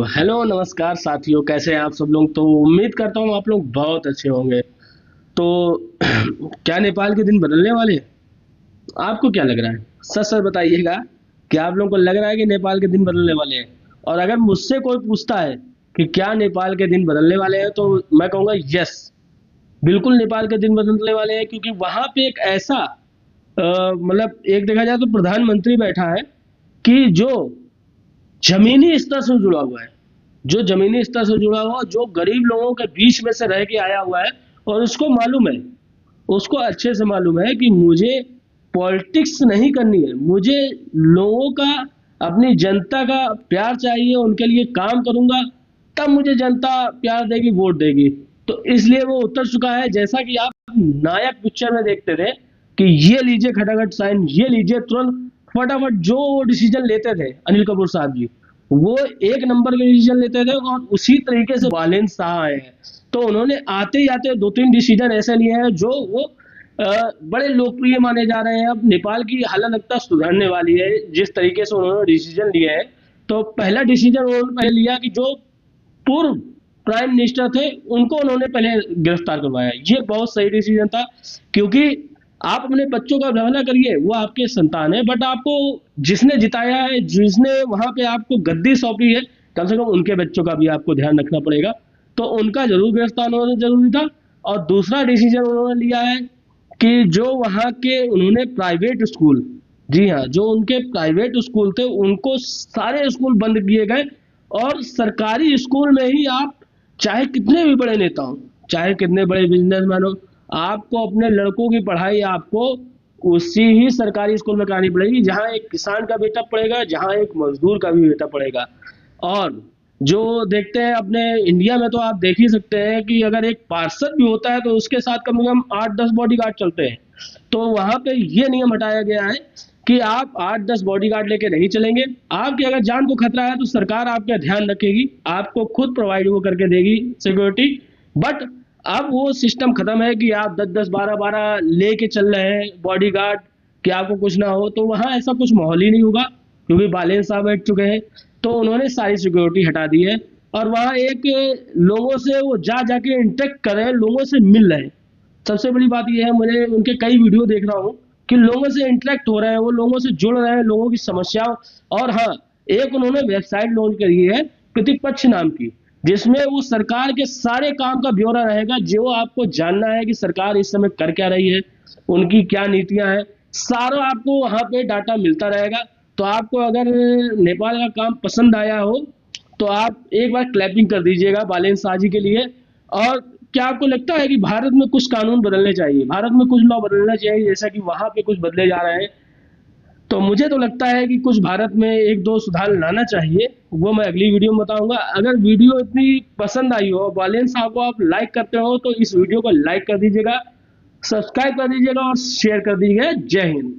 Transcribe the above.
Hello नमस्कार साथियों, कैसे हैं आप सब लोग। तो उम्मीद करता हूँ आप लोग बहुत अच्छे होंगे। तो क्या नेपाल के दिन बदलने वाले हैं? आपको क्या लग रहा है? सच सच बताइएगा कि आप लोगों को लग रहा है कि नेपाल के दिन बदलने वाले हैं। और अगर मुझसे कोई पूछता है कि क्या नेपाल के दिन बदलने वाले हैं, तो मैं कहूँगा यस, बिल्कुल नेपाल के दिन बदलने वाले हैं। क्योंकि वहां पे एक ऐसा मतलब एक देखा जाए तो प्रधानमंत्री बैठा है कि जो जमीनी स्तर से जुड़ा हुआ है, जो जमीनी स्तर से जुड़ा हुआ, जो गरीब लोगों के बीच में से रह के आया हुआ है। और उसको मालूम है, उसको अच्छे से मालूम है कि मुझे पॉलिटिक्स नहीं करनी है, मुझे लोगों का, अपनी जनता का प्यार चाहिए, उनके लिए काम करूंगा, तब मुझे जनता प्यार देगी, वोट देगी। तो इसलिए वो उतर चुका है। जैसा कि आप नायक पिक्चर में देखते थे कि ये लीजिए खटाखट साइन, ये लीजिए तुरंत, फटाफट जो डिसीजन लेते थे अनिल कपूर साहब जी, वो एक नंबर के डिसीजन लेते थे। और उसी तरीके से बालेन शाह आए हैं, तो उन्होंने आते ही आते दो तीन डिसीजन ऐसे लिए हैं जो वो बड़े लोकप्रिय माने जा रहे हैं। अब नेपाल की हालत लगता सुधरने वाली है जिस तरीके से उन्होंने डिसीजन लिए हैं। तो पहला डिसीजन उन्होंने पहले लिया कि जो पूर्व प्राइम मिनिस्टर थे उनको उन्होंने पहले गिरफ्तार करवाया। ये बहुत सही डिसीजन था, क्योंकि आप अपने बच्चों का भला करिए, वो आपके संतान है, बट आपको जिसने जिताया है, जिसने वहां पे आपको गद्दी सौंपी है, कम से कम उनके बच्चों का भी आपको ध्यान रखना पड़ेगा। तो उनका जरूर गिरफ्तार होना जरूरी था। और दूसरा डिसीजन उन्होंने लिया है कि जो वहाँ के उन्होंने प्राइवेट स्कूल, जी हाँ, जो उनके प्राइवेट स्कूल थे उनको सारे स्कूल बंद किए गए। और सरकारी स्कूल में ही आप, चाहे कितने भी बड़े नेता हो, चाहे कितने बड़े बिजनेसमैन हो, आपको अपने लड़कों की पढ़ाई आपको उसी ही सरकारी स्कूल में करानी पड़ेगी जहाँ एक किसान का बेटा पढ़ेगा, जहाँ एक मजदूर का भी बेटा पढ़ेगा। और जो देखते हैं अपने इंडिया में, तो आप देख ही सकते हैं कि अगर एक पार्षद भी होता है तो उसके साथ कम से कम 8-10 बॉडीगार्ड चलते हैं। तो वहां पे ये नियम हटाया गया है कि आप 8-10 बॉडीगार्ड लेके नहीं चलेंगे। आपकी अगर जान को खतरा है तो सरकार आपका ध्यान रखेगी, आपको खुद प्रोवाइड वो करके देगी सिक्योरिटी। बट अब वो सिस्टम खत्म है कि आप 10-10, 12-12 लेके चल रहे हैं बॉडीगार्ड कि आपको कुछ ना हो। तो वहां ऐसा कुछ माहौल ही नहीं होगा, क्योंकि बालेन साहब बैठ चुके हैं। तो उन्होंने सारी सिक्योरिटी हटा दी है। और वहाँ एक लोगों से वो जा जाके इंटरेक्ट कर रहे हैं, लोगों से मिल रहे हैं। सबसे बड़ी बात ये है, मुझे उनके कई वीडियो देख रहा हूँ कि लोगों से इंटरेक्ट हो रहे हैं, वो लोगों से जुड़ रहे हैं, लोगों की समस्याओं। और हाँ, एक उन्होंने वेबसाइट लॉन्च करी है प्रतिपक्ष नाम की, जिसमें वो सरकार के सारे काम का ब्यौरा रहेगा। जो आपको जानना है कि सरकार इस समय कर क्या रही है, उनकी क्या नीतियां हैं, सारा आपको वहां पे डाटा मिलता रहेगा। तो आपको अगर नेपाल का काम पसंद आया हो तो आप एक बार क्लैपिंग कर दीजिएगा बालेन शाह जी के लिए। और क्या आपको लगता है कि भारत में कुछ कानून बदलने चाहिए, भारत में कुछ लॉ बदलना चाहिए, जैसा कि वहां पे कुछ बदले जा रहे हैं? तो मुझे तो लगता है कि कुछ भारत में एक दो सुधार लाना चाहिए। वो मैं अगली वीडियो में बताऊंगा। अगर वीडियो इतनी पसंद आई हो, बालेन साहब को आप लाइक करते हो, तो इस वीडियो को लाइक कर दीजिएगा, सब्सक्राइब कर दीजिएगा और शेयर कर दीजिएगा। जय हिंद।